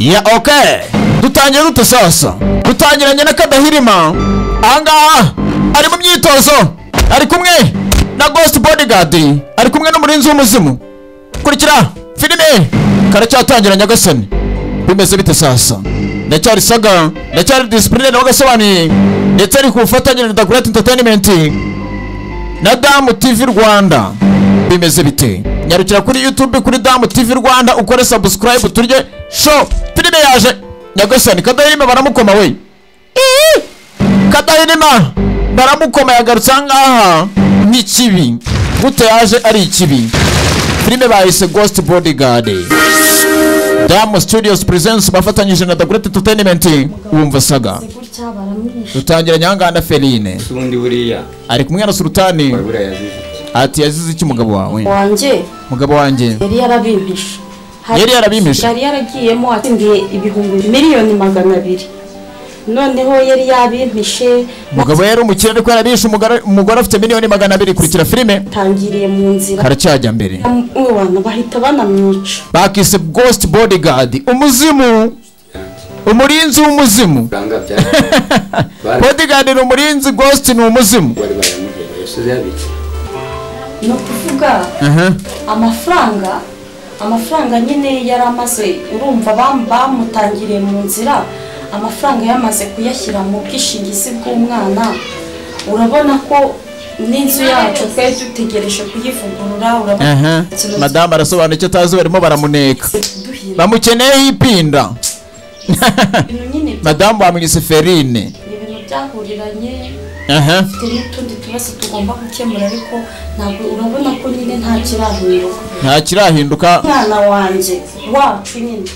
ya okay dutangira dute sasa dutangiranye na Kadahirima ahangaha ari mu myitozo ari kumwe na Ghost Bodyguard ari kumwe n'umurinzi w'umuzimu kurikira filime karacyatangira Nyagasani bimeze bite sasa ndacyari saga ndacyari discipline n'agasobanuye ndetse ari kufatanya na GREAT Entertainment na Damu TV Rwanda bimeze bite nyarukira kuri YouTube kuri Damu TV Rwanda ukore subscribe turye show filime yaje Nyagasani Kadahirima baramukoma we Kadahirima baramukoma yagarutse ngaha n'ikibi gute yaje ari ikibi filime bayise Ghost Bodyguard Damu Studios presents bafatanyije na GREAT Entertainment wumva saga dutangira nyanganda Feline ubundi buriya ari kumwe na Sultani ati yazize iki mugabo wawe mugabo wanjye yari yarabimpishe yari yaragiyemo atindiye ibihumbi miliyoni 200 noneho yari yabimpishe mugabo yari umukire ariko yarabishe umugore afite miliyoni 200 kurikira filime tangiriye mu nzira karacyajya mbere abantu bahita banamwica bakise Ghost Bodyguard umuzimu umurinzi w'umuzimu Bodyguard ni umurinzi Ghost ni umuzimu no kuvuga amafaranga nyine yari amaze urumva bamutangiriye mu nzira amafaranga yamaze kuyashyira mu bwishingizi bw'umwana urabona ko n'inzu yacu twari dutegereje kuyivugurura urabona madame arasobanura icyo tazi barimo baramuneka bamukeneye ipinda madame bamwise Feline ibintu byahuriranye n'utundi tubazo tugomba gukemura ariko ntabwo urabona ko nyine nta kirahinduka umwana wanjye wacu nyine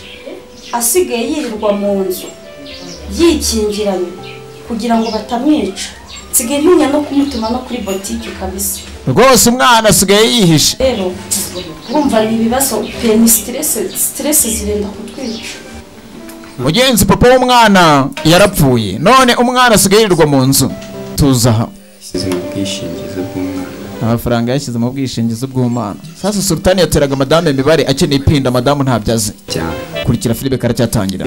asigaye yirirwa mu nzu yikingiranye kugira ngo batamwica nsigaye ntinya no kumutuma no kuri botike kabisa rwose umwana asigaye yihishe rero urumva ni ibibazo ni stress zirenda kutwica mugenzi papa w'umwana yarapfuye none umwana asigaye yirirwa mu nzu tuzaha amafaranga yashyize mu bwishingizi bw'umwana sasa Sultani yateraga madame imibare akeneye ipinda madamu ntabyaze kurikira filime karacyatangira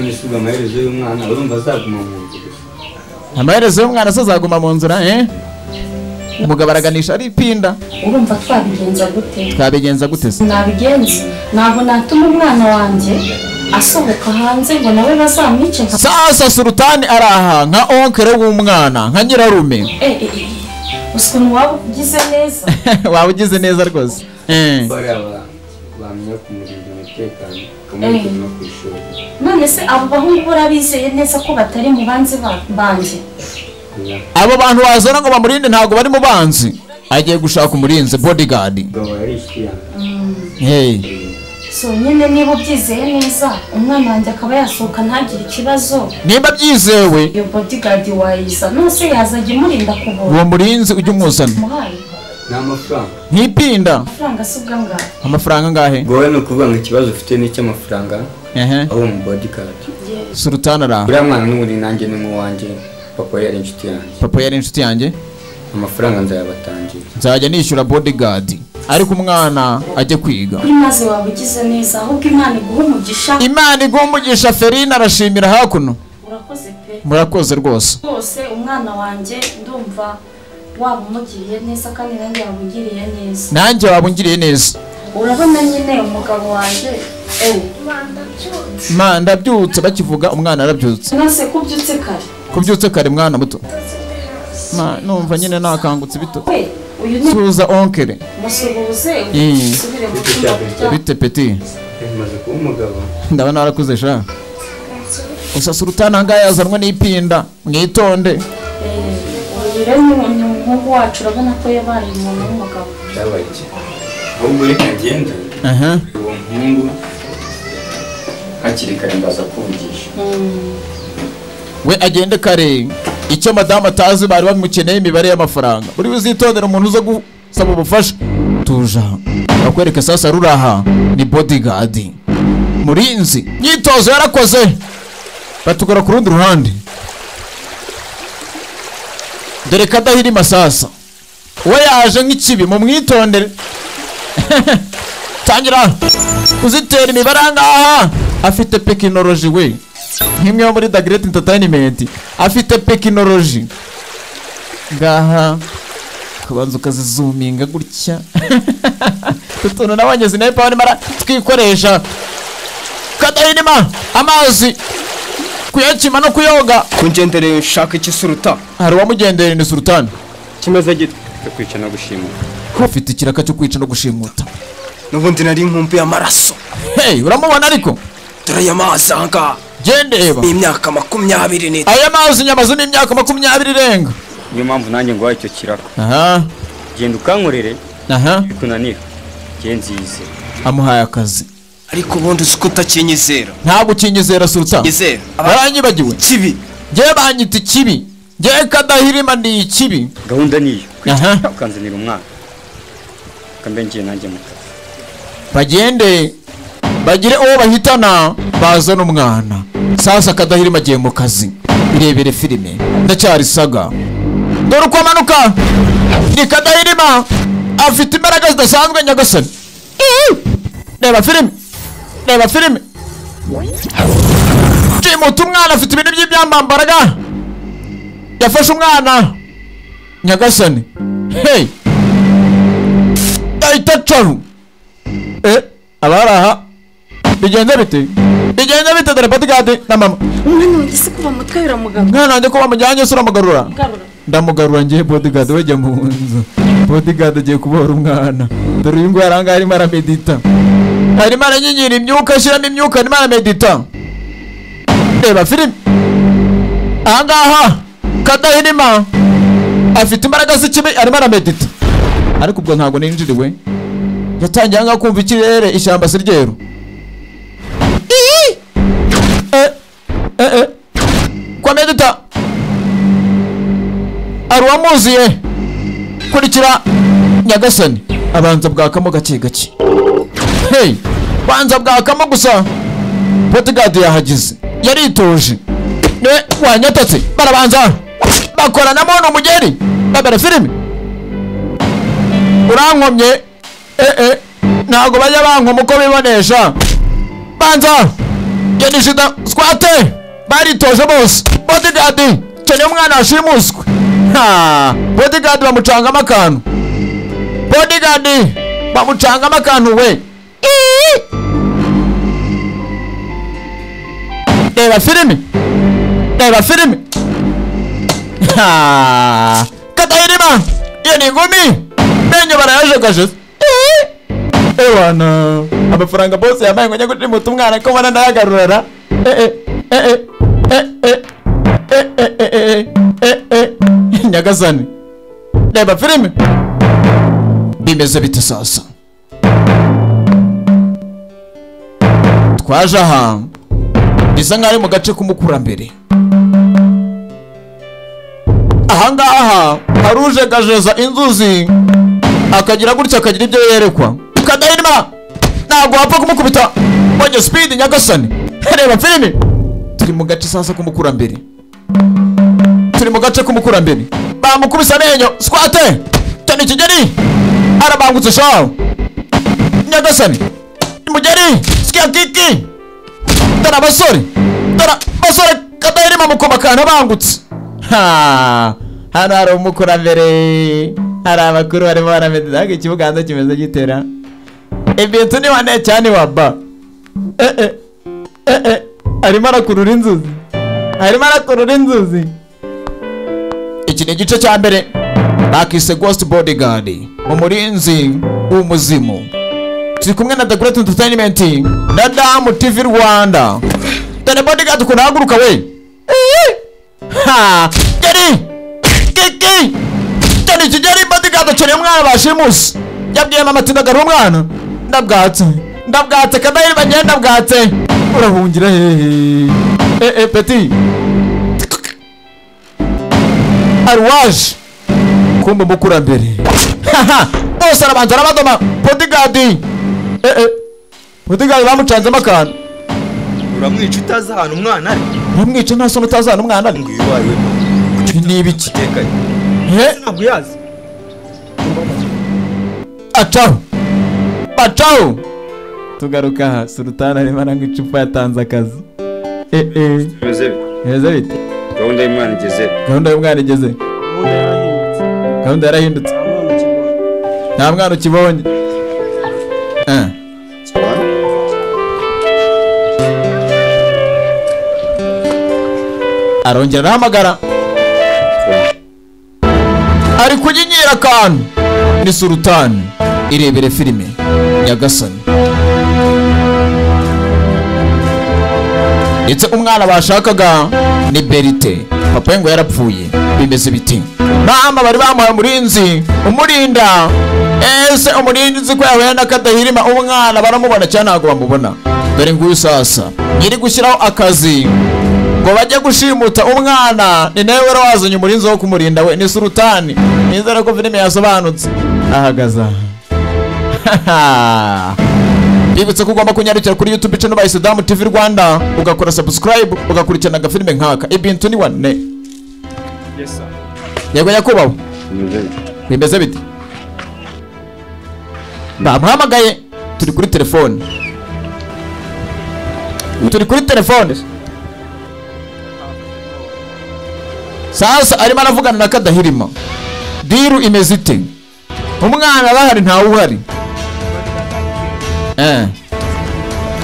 amaherezo y'umwana azaguma mu nzira umugabo araganisha ari ipinda urumva twabigenza gute se nabigenza ntabwo natuma umwana wanjye asohoka hanze ngo nawe bazamwice sasa Sultani araha nka onkere w'umwana nka nyirarume ukuntu waba ugize neza waba ugize neza rwose none se abo bahungu burabizeye neza ko batari mu banzi banje abo bantu wazana ngo bamurinde ntabwo bari mu banzi agiye gushaka umurinzi Bodyguard so nyine niba ubyizeye neza umwana wanjye akaba yasohoka ntagire ikibazo niba byizewe iyo Bodyguard wayiza nose yazajya imurinda kubona uwo murinzi ujye umuzana ntipinda amafaranga angahe wowe ni ukuvuga ngo ikibazo ufite n'icy'amafaranga aho mu Bodyguard Sultani ara uriya mwana n'ubundi nanjye ni mu wanjye papa yari inshuti yanjye amafaranga nzayabatangira nzajya nishyura Bodyguard ariko umwana ajye kwiga maze waba ugize neza ahubwo Imana iguha umugisha Feline arashimira hakuno murakoze pe murakoze rwose umwana wanjye ndumva waba umugiriye neza kandi nanjye waba ungiriye neza urabona nyine umugabo wanjye ndabyutse bakivuga umwana arabyutse nase kubyutse kare mwana muto numva nyine nakangutse bito suza onkere musuhuze bite peti ndabona warakuze sha gusa Sultani angahe yazanwe n'ipinda mwitonde umuhungu wacu urabona ko yabaye umuntu w'umugabo ahubwo reka ngende uwo muhungu hakiri kare ndaza kuvugisha we agende kare icyo madamu atazi bari bamukeneye imibare y'amafaranga uri uzitondera umuntu uza gusaba ubufasha tuja akwereka sasa ruraha ni Bodyguard murinzi nyitozo yarakoze batugora ku rundi ruhande dore Kadahirima sasa we yaje nk'ikibi mu mwitondere tangira kuzitera imibare ngaha afite tekinoloji we nk'imwe yo muri The Great Entertainment afite tekinoloji ngaha kubanza ukazizuminga gutya tutuntu nabonye sniper bari mara twikoresha kadahirima amazi kuyakima no kuyoga kungendereye ushaka iki suruta hari wamugendereye ni sultan kimeze gito kwica no gushimuta afite ikiraka cyo kwica no gushimuta nubundi nari nkumbi y'amaraso hey uramubona ariko turaya amazi anga gendeba imyaka 20 ni aya mazi nyamazu ni imyaka 20 irenga niyo mpamvu nanjye ngo icyo kiraka aha genda ukankorere aha bikunanira genzize amuhaye akazi ariko ubundi usukuta kinyizera ntabwo kinyizera sultan yizera abaranyibagiwe kibi je banyita ikibi je kadahirima ndi ikibi gahunda niyo aha ukanzanira umwana kambe ngiye nanjye mu kazi bagende bagire uwo bahitana bazana umwana sasa kadahirima agiye mu kazi birebere filime ndacyari saga dore uko amanuka ni kadahirima afite imbaraga zidasanzwe nyagasani reba filime jimuta umwana afite ibintu by'ibyambambaraga yafashe umwana nyagasani hey ahita acaho abaraha bigenze bite dore bodyguard na mama umwana wanjye se kuva mutwe biramugarura umwana wanjye ko bamujyanye se uramugarura ndamugarura ngiye bodyguard wajya mu nzu bodyguard agiye kubohora umwana dore uyu nguyu aranga arimo aramedita arimo aranyinyira imyuka ashyiramo imyuka arimo aramedita reba filime ahangaha kadahirima afite imbaraga z'ikibi arimo aramedita ariko ubwo ntabwo ninjiriwe yatangiye ahangaha kumva ikirere ishyamba si ryeru kwa medita ari uwamuziye kurikira nyagasani abanza bwakamo gake gake hey banza bwakamo gusa bodyguard yahagize yaritoje wanyatatse barabanza bakoranamo n'umugeri babera filime urankomye ntago bajya bankoma uko bibonesha banza genishida squate baritoje bose bodyguard cyane umwana ashimuswe bodyguard bamucangamo akantu bodyguard bamucangamo akantu we reba filime kadahirima iyo ni ingumi menyo barayajagaje ewana amafaranga bose yambaye ngo njye gushimuta umwana ko mbona ndayagarurara nyagasani reba filime bimeze bite sasa twaje aha bisa nk'aho ari mu gace k'umukurambere ahangaha hari ujegajeza inzuzi akagira gutya akagira ibyo yerekwa kadahirima ntabwo wapfa kumukubita wajya speed nyagasani reba filime turi mu gace sasa k'umukurambere bamukubise amenyo squate cyane ikigeri arabangutse shaho nyagasani imugeri sikia kiki dore abasore kadahirima mukoma akantu abangutse hano hari umukurambere hari abakuru barimo baramedita ikibuganza kimeze gitera ibintu ni wane cyane waba arimo arakurura inzuzi iki ni igice cya mbere bakise Ghost Bodyguard umurinzi w'umuzimu turi kumwe na The Great Entertainment na Damu TV Rwanda dore bodyguard ukuntu ahaguruka we kiki cyane ikigeri bodyguard akeneye umwana bashimusi yabwiye mama ati ndagarura umwana ndabwatse kadahirima ngenda ndabwatse urahungira hehe peti arwaje kumba mukurambere bose arabanza arabadoma bodyguard bamucanzemo akantu uramwica utazi ahantu umwana ari uramwica nta soni utazi ahantu umwana ari ngo uyu wawe ni ibiki ntabwo yazi acaho tugaruka aha Sultan arimo aranywa icupa yatanze akazi meze bite gahunda y'umwana igeze gahunda yarahindutse nta mwana ukibonye arongera arahamagara ari kunyinyira akantu ni Sultan irebere filime Nyagasani ndetse umwana bashakaga ni Berite papa ngo yarapfuye bimeze biti mama bari bamuhaye umurinzi umurinda ese umurinzi ko yahuye n'akadahirima umwana baramubona cyane ntago bamubona dore nguyu sasa nyiri gushyiraho akazi ngo bajye gushimuta umwana ni nawe wari wazanye umurinzi wo kumurinda we ni Sultan nizere ko filime yasobanutse ahagaza Bibutse ko ugomba kunyarukira kuri YouTube channel by Saddam TV Rwanda ugakora subscribe ugakurikirana agafilime nkaka ibintu ni wane. Yes sir. Yego yakubaho. Bimeze bite? Bamuhamagaye turi kuri telefone. Turi kuri telefone. Sasa arimo aravugana na Kadahirima. Diru imeze ite? Umwana bahari ntawe uhari.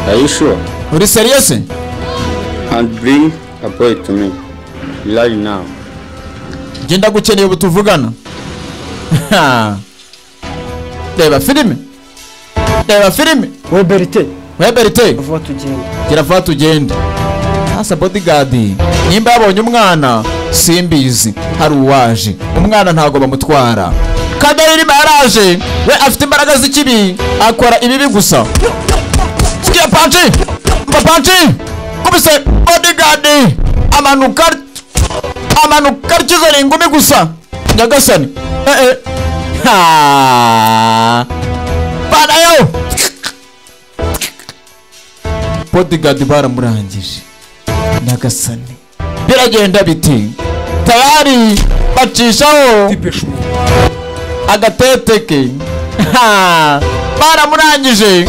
Are you sure? Uri serious? And bring a boy to me. Right now. Genda gukeneye ubutuvugana. Reba filime. Reba filime. We Berite. Vuba tugende. Gira vuba tugende. Asa bodyguard. Nimba yabonye umwana simbizi hari uwaje. Umwana ntago bamutwara. Kadahirima yaraje. We afite imbaraga z'ikibi. Akora ibibi gusa. Sikia panchi. Panchi. Kubise bodyguard. Amanuka kizari ingumi gusa. Nyagasani. Bana yo. Bodyguard baramurangije. Nyagasani. Biragenda biti. Tayari bacishaho agateteke. Baramurangije.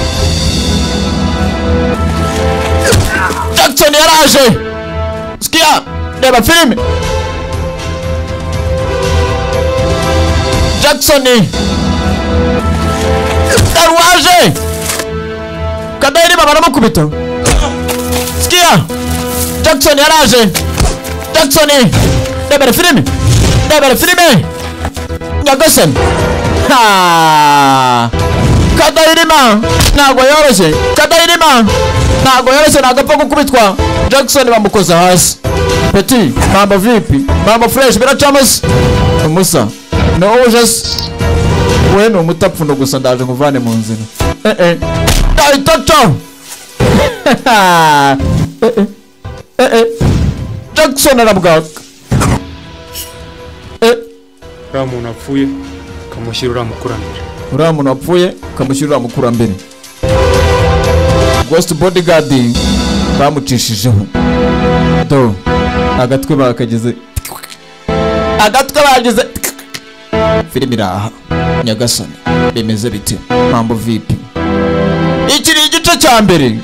Jackson yaraje. Sikia, reba filime. Jackson Darwaje. Kadahirima baramukubita. Sikia, Jackson yaraje. Jackson reba filime. Nyagasani. Kadahirima ntago yoroshye. Ntago yoroshye nagapfa gukubitwa. Jackson bamukoza hasi. Petit, mambo vipi? Mambo fresh biracamase. Umusa. No ujase. We no mutapfundo gusa ndaje nkuvane mu nzira. Dai toto. Jackson arabwaka. Umuntu apfuye kamushyirura mukurambere. Umuntu apfuye kamushyirura mukurambere. Ghost bodyguard bamucishijeho. Do agatwe bageze. Filime iraha. Nyagasani bimeze bite? Mambo vipi? Iki ni igice cya mbere.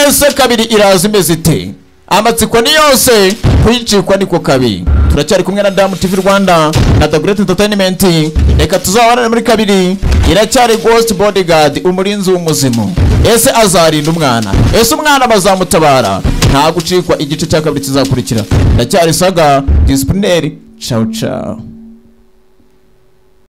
Ese kabiri iraza imeze ite? Amatsiko ni yose kwicikwa niko kabiri. Turacyari kumwe na Damu TV Rwanda na The Great Entertainment. Reka tuzabana muri kabiri. Iracyari Ghost Bodyguard umurinzi w'umuzimu. Ese azarinda umwana? Ese umwana bazamutabara? Nta gucikwa igice cya kabiri kizakurikira. Iracyari saga disciplinary. Ciao ciao.